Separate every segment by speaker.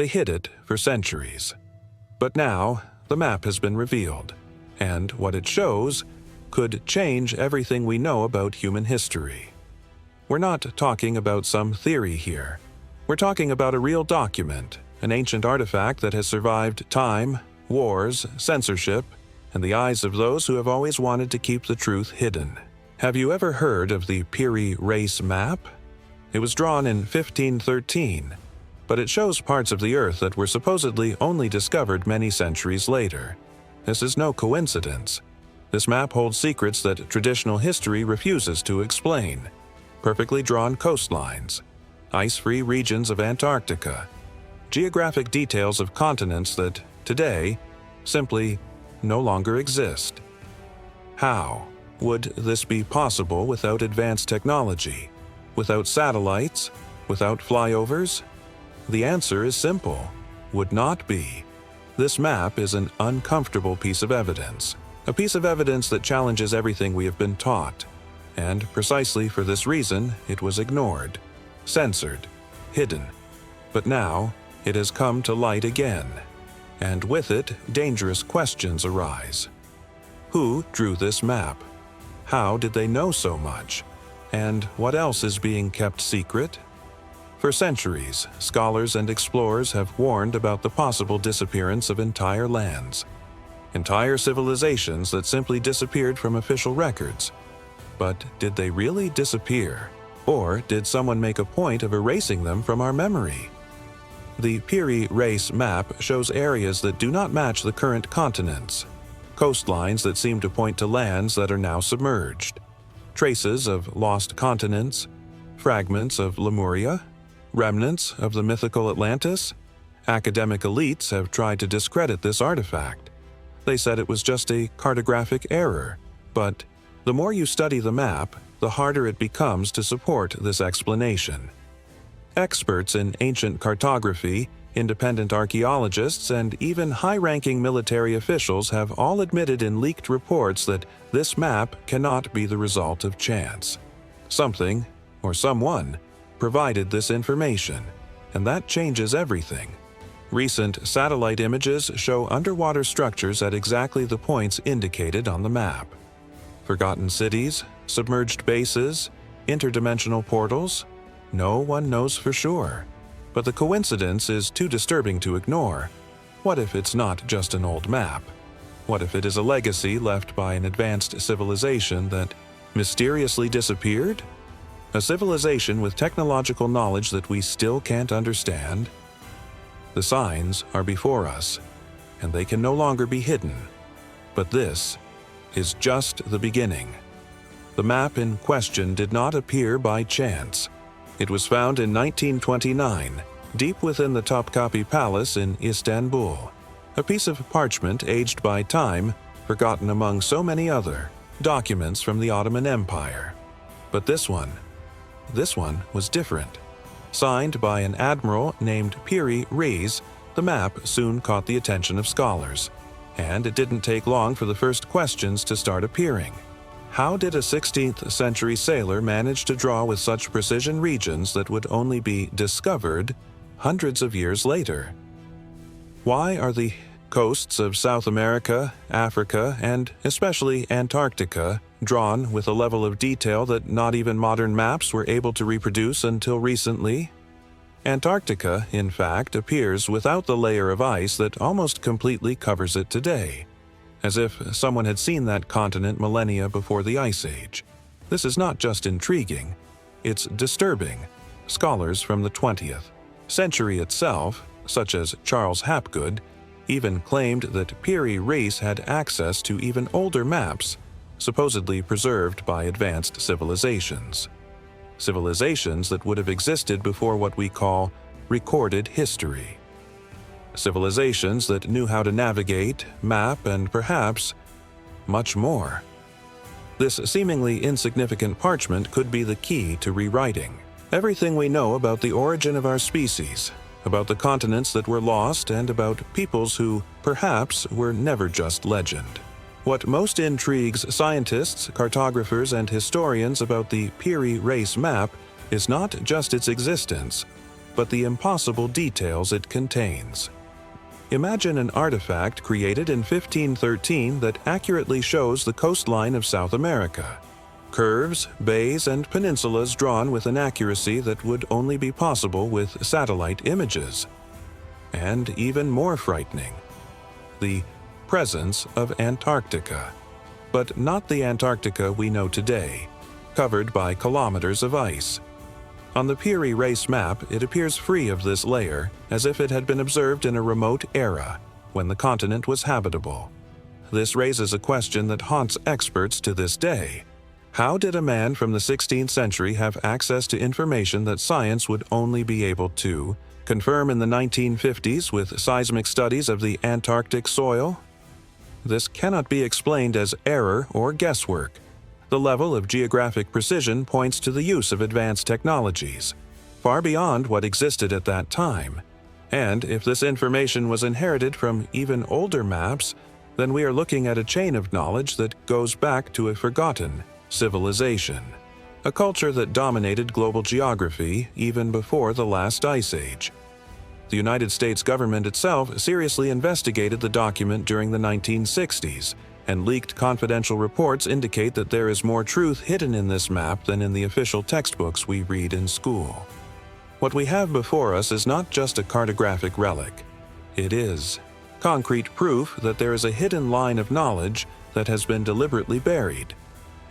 Speaker 1: They hid it for centuries. But now, the map has been revealed, and what it shows could change everything we know about human history. We're not talking about some theory here. We're talking about a real document, an ancient artifact that has survived time, wars, censorship, and the eyes of those who have always wanted to keep the truth hidden. Have you ever heard of the Piri Reis map? It was drawn in 1513, but it shows parts of the Earth that were supposedly only discovered many centuries later. This is no coincidence. This map holds secrets that traditional history refuses to explain. Perfectly drawn coastlines, ice-free regions of Antarctica, geographic details of continents that, today, simply no longer exist. How would this be possible without advanced technology, without satellites, without flyovers? The answer is simple: would not be. This map is an uncomfortable piece of evidence, a piece of evidence that challenges everything we have been taught. And precisely for this reason, it was ignored, censored, hidden. But now, it has come to light again. And with it, dangerous questions arise. Who drew this map? How did they know so much? And what else is being kept secret? For centuries, scholars and explorers have warned about the possible disappearance of entire lands, entire civilizations that simply disappeared from official records. But did they really disappear? Or did someone make a point of erasing them from our memory? The Piri Reis map shows areas that do not match the current continents, coastlines that seem to point to lands that are now submerged, traces of lost continents, fragments of Lemuria, remnants of the mythical Atlantis. Academic elites have tried to discredit this artifact. They said it was just a cartographic error, but the more you study the map, the harder it becomes to support this explanation. Experts in ancient cartography, independent archaeologists, and even high-ranking military officials have all admitted in leaked reports that this map cannot be the result of chance. Something, or someone, provided this information, and that changes everything. Recent satellite images show underwater structures at exactly the points indicated on the map. Forgotten cities, submerged bases, interdimensional portals. No one knows for sure. But the coincidence is too disturbing to ignore. What if it's not just an old map? What if it is a legacy left by an advanced civilization that mysteriously disappeared? A civilization with technological knowledge that we still can't understand? The signs are before us, and they can no longer be hidden. But this is just the beginning. The map in question did not appear by chance. It was found in 1929, deep within the Topkapi Palace in Istanbul. A piece of parchment aged by time, forgotten among so many other documents from the Ottoman Empire. But this one was different. Signed by an admiral named Piri Reis, the map soon caught the attention of scholars. And it didn't take long for the first questions to start appearing. How did a 16th century sailor manage to draw with such precision regions that would only be discovered hundreds of years later? Why are the coasts of South America, Africa, and especially Antarctica drawn with a level of detail that not even modern maps were able to reproduce until recently? Antarctica, in fact, appears without the layer of ice that almost completely covers it today, as if someone had seen that continent millennia before the Ice Age. This is not just intriguing, it's disturbing. Scholars from the 20th century itself, such as Charles Hapgood, even claimed that Piri Reis had access to even older maps, supposedly preserved by advanced civilizations. Civilizations that would have existed before what we call recorded history. Civilizations that knew how to navigate, map, and perhaps much more. This seemingly insignificant parchment could be the key to rewriting everything we know about the origin of our species, about the continents that were lost, and about peoples who, perhaps, were never just legend. What most intrigues scientists, cartographers, and historians about the Piri Reis map is not just its existence, but the impossible details it contains. Imagine an artifact created in 1513 that accurately shows the coastline of South America. Curves, bays, and peninsulas drawn with an accuracy that would only be possible with satellite images. And even more frightening, the presence of Antarctica. But not the Antarctica we know today, covered by kilometers of ice. On the Piri Reis map, it appears free of this layer, as if it had been observed in a remote era, when the continent was habitable. This raises a question that haunts experts to this day. How did a man from the 16th century have access to information that science would only be able to confirm in the 1950s with seismic studies of the Antarctic soil? This cannot be explained as error or guesswork. The level of geographic precision points to the use of advanced technologies, far beyond what existed at that time. And if this information was inherited from even older maps, then we are looking at a chain of knowledge that goes back to a forgotten civilization, a culture that dominated global geography even before the last ice age. The United States government itself seriously investigated the document during the 1960s, and leaked confidential reports indicate that there is more truth hidden in this map than in the official textbooks we read in school. What we have before us is not just a cartographic relic. It is concrete proof that there is a hidden line of knowledge that has been deliberately buried.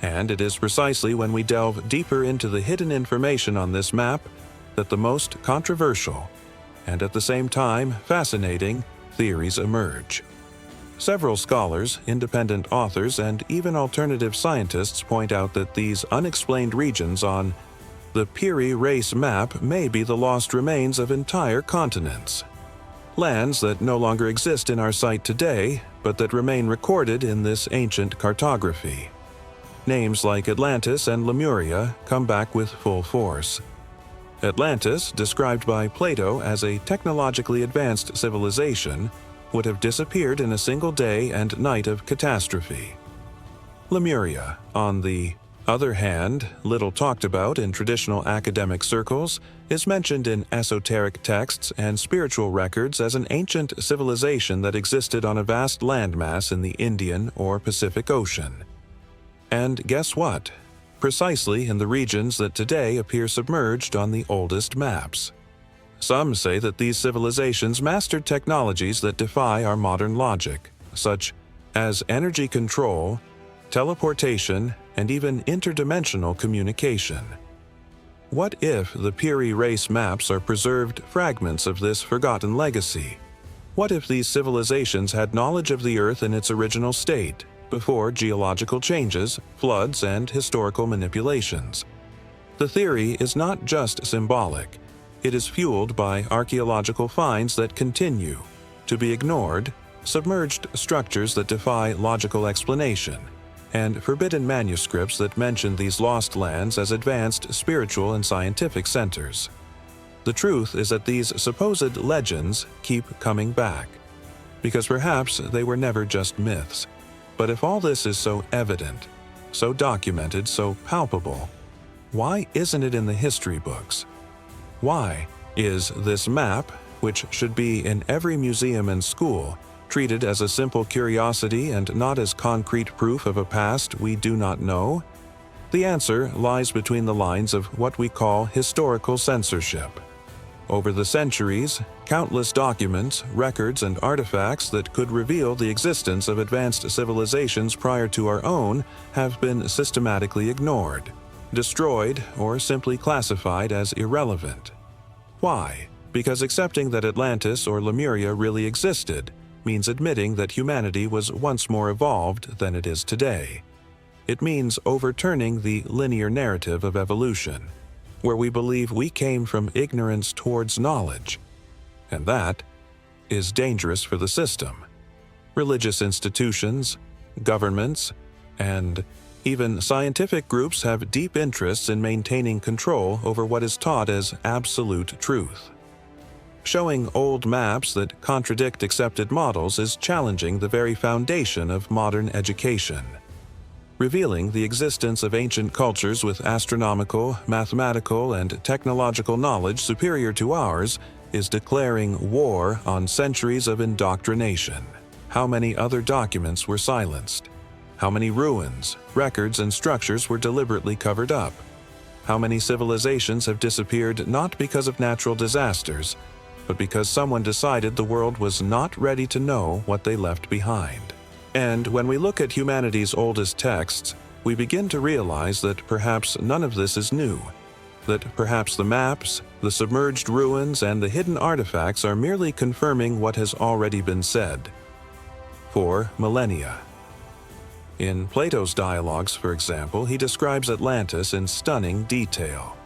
Speaker 1: And it is precisely when we delve deeper into the hidden information on this map that the most controversial, and at the same time fascinating, theories emerge. Several scholars, independent authors, and even alternative scientists point out that these unexplained regions on the Piri Reis map may be the lost remains of entire continents. Lands that no longer exist in our sight today, but that remain recorded in this ancient cartography. Names like Atlantis and Lemuria come back with full force. Atlantis, described by Plato as a technologically advanced civilization, would have disappeared in a single day and night of catastrophe. Lemuria, on the other hand, little talked about in traditional academic circles, is mentioned in esoteric texts and spiritual records as an ancient civilization that existed on a vast landmass in the Indian or Pacific Ocean. And guess what? Precisely in the regions that today appear submerged on the oldest maps. Some say that these civilizations mastered technologies that defy our modern logic, such as energy control, teleportation, and even interdimensional communication. What if the Piri Reis maps are preserved fragments of this forgotten legacy? What if these civilizations had knowledge of the Earth in its original state, before geological changes, floods, and historical manipulations? The theory is not just symbolic. It is fueled by archaeological finds that continue to be ignored, submerged structures that defy logical explanation, and forbidden manuscripts that mention these lost lands as advanced spiritual and scientific centers. The truth is that these supposed legends keep coming back, because perhaps they were never just myths. But if all this is so evident, so documented, so palpable, why isn't it in the history books? Why is this map, which should be in every museum and school, treated as a simple curiosity and not as concrete proof of a past we do not know? The answer lies between the lines of what we call historical censorship. Over the centuries, countless documents, records, and artifacts that could reveal the existence of advanced civilizations prior to our own have been systematically ignored, destroyed, or simply classified as irrelevant. Why? Because accepting that Atlantis or Lemuria really existed means admitting that humanity was once more evolved than it is today. It means overturning the linear narrative of evolution, where we believe we came from ignorance towards knowledge, and that is dangerous for the system. Religious institutions, governments, and even scientific groups have deep interests in maintaining control over what is taught as absolute truth. Showing old maps that contradict accepted models is challenging the very foundation of modern education. revealing the existence of ancient cultures with astronomical, mathematical, and technological knowledge superior to ours, is declaring war on centuries of indoctrination. How many other documents were silenced? How many ruins, records, and structures were deliberately covered up? How many civilizations have disappeared not because of natural disasters, but because someone decided the world was not ready to know what they left behind? And when we look at humanity's oldest texts, we begin to realize that perhaps none of this is new, that perhaps the maps, the submerged ruins, and the hidden artifacts are merely confirming what has already been said for millennia. In Plato's dialogues, for example, he describes Atlantis in stunning detail.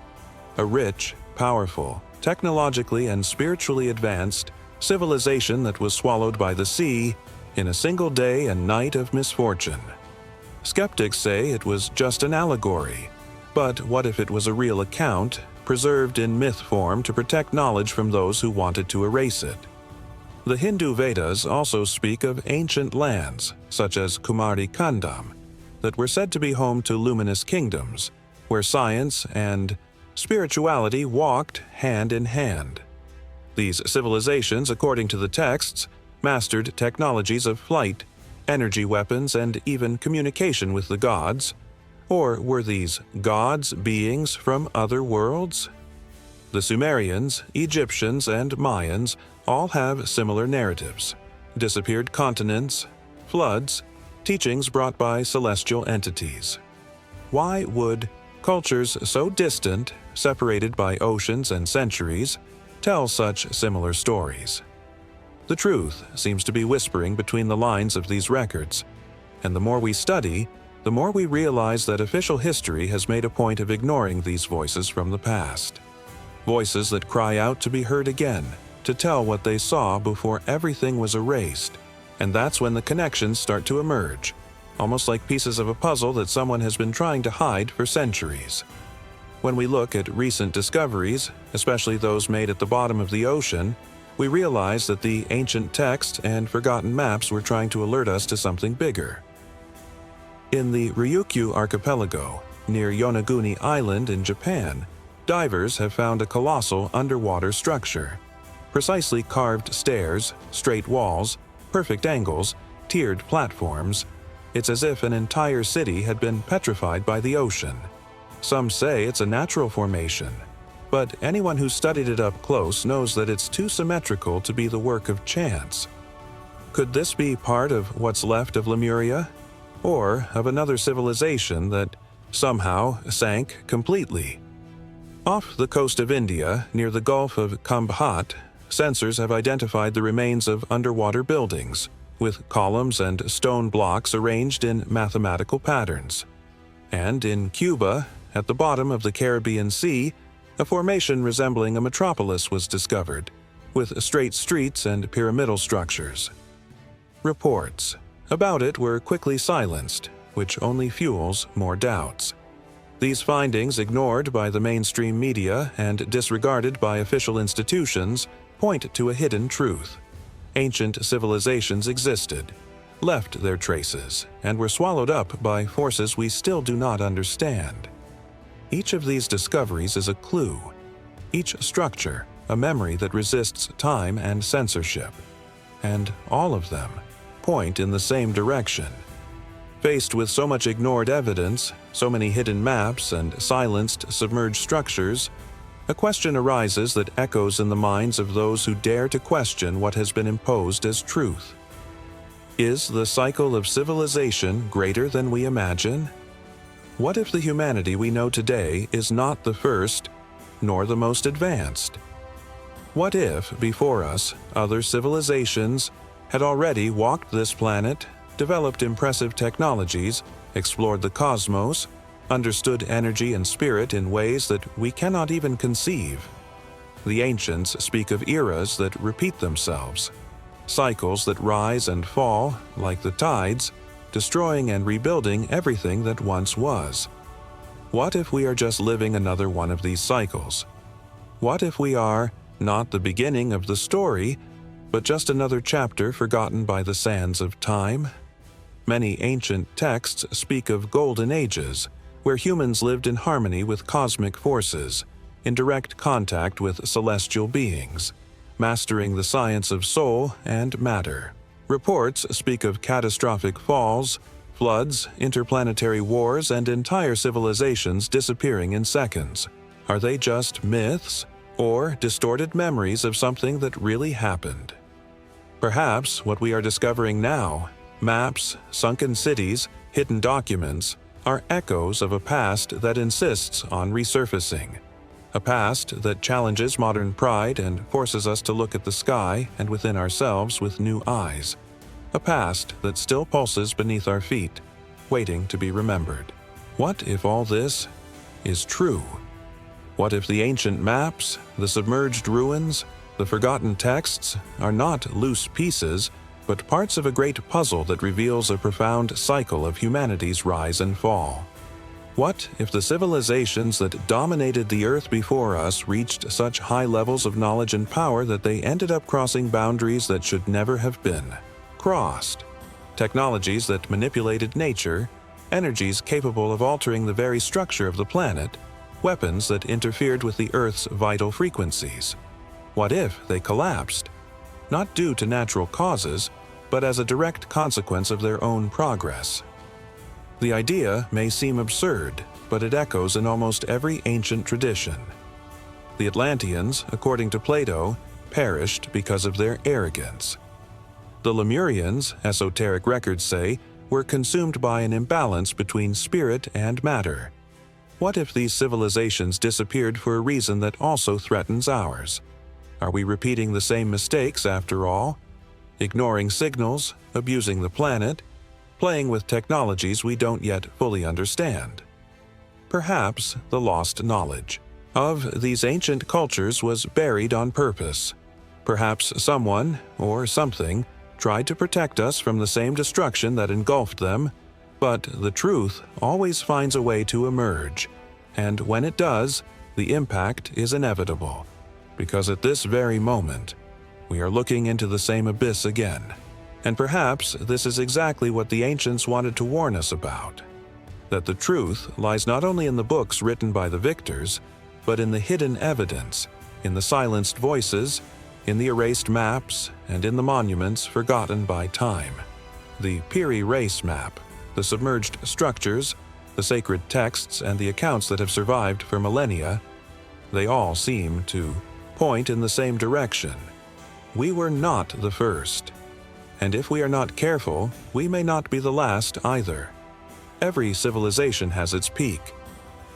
Speaker 1: A rich, powerful, technologically and spiritually advanced civilization that was swallowed by the sea in a single day and night of misfortune. Skeptics say it was just an allegory, but what if it was a real account, preserved in myth form to protect knowledge from those who wanted to erase it? The Hindu Vedas also speak of ancient lands, such as Kumari Kandam, that were said to be home to luminous kingdoms, where science and spirituality walked hand in hand. These civilizations, according to the texts, mastered technologies of flight, energy weapons, and even communication with the gods. Or were these gods beings from other worlds? The Sumerians, Egyptians, and Mayans all have similar narratives: disappeared continents, floods, teachings brought by celestial entities. Why would cultures so distant, separated by oceans and centuries, tell such similar stories? The truth seems to be whispering between the lines of these records, and the more we study, the more we realize that official history has made a point of ignoring these voices from the past. Voices that cry out to be heard again, to tell what they saw before everything was erased. And that's when the connections start to emerge, almost like pieces of a puzzle that someone has been trying to hide for centuries. When we look at recent discoveries, especially those made at the bottom of the ocean, we realize that the ancient texts and forgotten maps were trying to alert us to something bigger. In the Ryukyu archipelago, near Yonaguni Island in Japan, divers have found a colossal underwater structure. Precisely carved stairs, straight walls, perfect angles, tiered platforms. It's as if an entire city had been petrified by the ocean. Some say it's a natural formation, but anyone who studied it up close knows that it's too symmetrical to be the work of chance. Could this be part of what's left of Lemuria? Or of another civilization that somehow sank completely? Off the coast of India, near the Gulf of Khambhat, sensors have identified the remains of underwater buildings, with columns and stone blocks arranged in mathematical patterns. And in Cuba, at the bottom of the Caribbean Sea, a formation resembling a metropolis was discovered, with straight streets and pyramidal structures. Reports about it were quickly silenced, which only fuels more doubts. These findings, ignored by the mainstream media and disregarded by official institutions, point to a hidden truth. Ancient civilizations existed, left their traces, and were swallowed up by forces we still do not understand. Each of these discoveries is a clue, each structure a memory that resists time and censorship, and all of them point in the same direction. Faced with so much ignored evidence, so many hidden maps and silenced submerged structures, a question arises that echoes in the minds of those who dare to question what has been imposed as truth. Is the cycle of civilization greater than we imagine? What if the humanity we know today is not the first, nor the most advanced? What if, before us, other civilizations had already walked this planet, developed impressive technologies, explored the cosmos, understood energy and spirit in ways that we cannot even conceive? The ancients speak of eras that repeat themselves, cycles that rise and fall like the tides, destroying and rebuilding everything that once was. What if we are just living another one of these cycles? What if we are not the beginning of the story, but just another chapter forgotten by the sands of time? Many ancient texts speak of golden ages, where humans lived in harmony with cosmic forces, in direct contact with celestial beings, mastering the science of soul and matter. Reports speak of catastrophic falls, floods, interplanetary wars, and entire civilizations disappearing in seconds. Are they just myths, or distorted memories of something that really happened? Perhaps what we are discovering now, maps, sunken cities, hidden documents, are echoes of a past that insists on resurfacing. A past that challenges modern pride and forces us to look at the sky and within ourselves with new eyes. A past that still pulses beneath our feet, waiting to be remembered. What if all this is true? What if the ancient maps, the submerged ruins, the forgotten texts are not loose pieces, but parts of a great puzzle that reveals a profound cycle of humanity's rise and fall? What if the civilizations that dominated the Earth before us reached such high levels of knowledge and power that they ended up crossing boundaries that should never have been crossed? Technologies that manipulated nature, energies capable of altering the very structure of the planet, weapons that interfered with the Earth's vital frequencies. What if they collapsed? Not due to natural causes, but as a direct consequence of their own progress. The idea may seem absurd, but it echoes in almost every ancient tradition. The Atlanteans, according to Plato, perished because of their arrogance. The Lemurians, esoteric records say, were consumed by an imbalance between spirit and matter. What if these civilizations disappeared for a reason that also threatens ours? Are we repeating the same mistakes after all? Ignoring signals, abusing the planet, playing with technologies we don't yet fully understand. Perhaps the lost knowledge of these ancient cultures was buried on purpose. Perhaps someone, or something, tried to protect us from the same destruction that engulfed them, but the truth always finds a way to emerge, and when it does, the impact is inevitable, because at this very moment, we are looking into the same abyss again. And perhaps this is exactly what the ancients wanted to warn us about, that the truth lies not only in the books written by the victors, but in the hidden evidence, in the silenced voices, in the erased maps, and in the monuments forgotten by time. The Piri Reis map, the submerged structures, the sacred texts, and the accounts that have survived for millennia, they all seem to point in the same direction. We were not the first. And if we are not careful, we may not be the last either. Every civilization has its peak,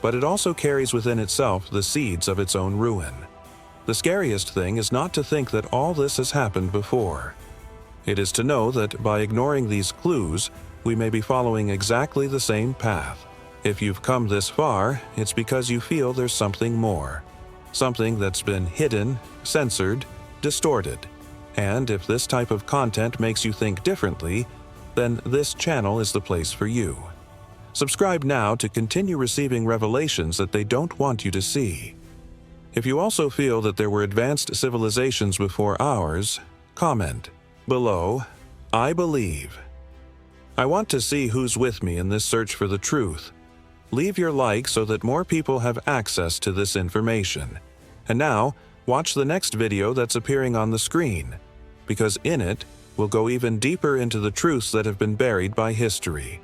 Speaker 1: but it also carries within itself the seeds of its own ruin. The scariest thing is not to think that all this has happened before. It is to know that by ignoring these clues, we may be following exactly the same path. If you've come this far, it's because you feel there's something more. Something that's been hidden, censored, distorted. And if this type of content makes you think differently, then this channel is the place for you. Subscribe now to continue receiving revelations that they don't want you to see. If you also feel that there were advanced civilizations before ours, comment below, "I believe." I want to see who's with me in this search for the truth. Leave your like so that more people have access to this information. And now, watch the next video that's appearing on the screen, because in it, we'll go even deeper into the truths that have been buried by history.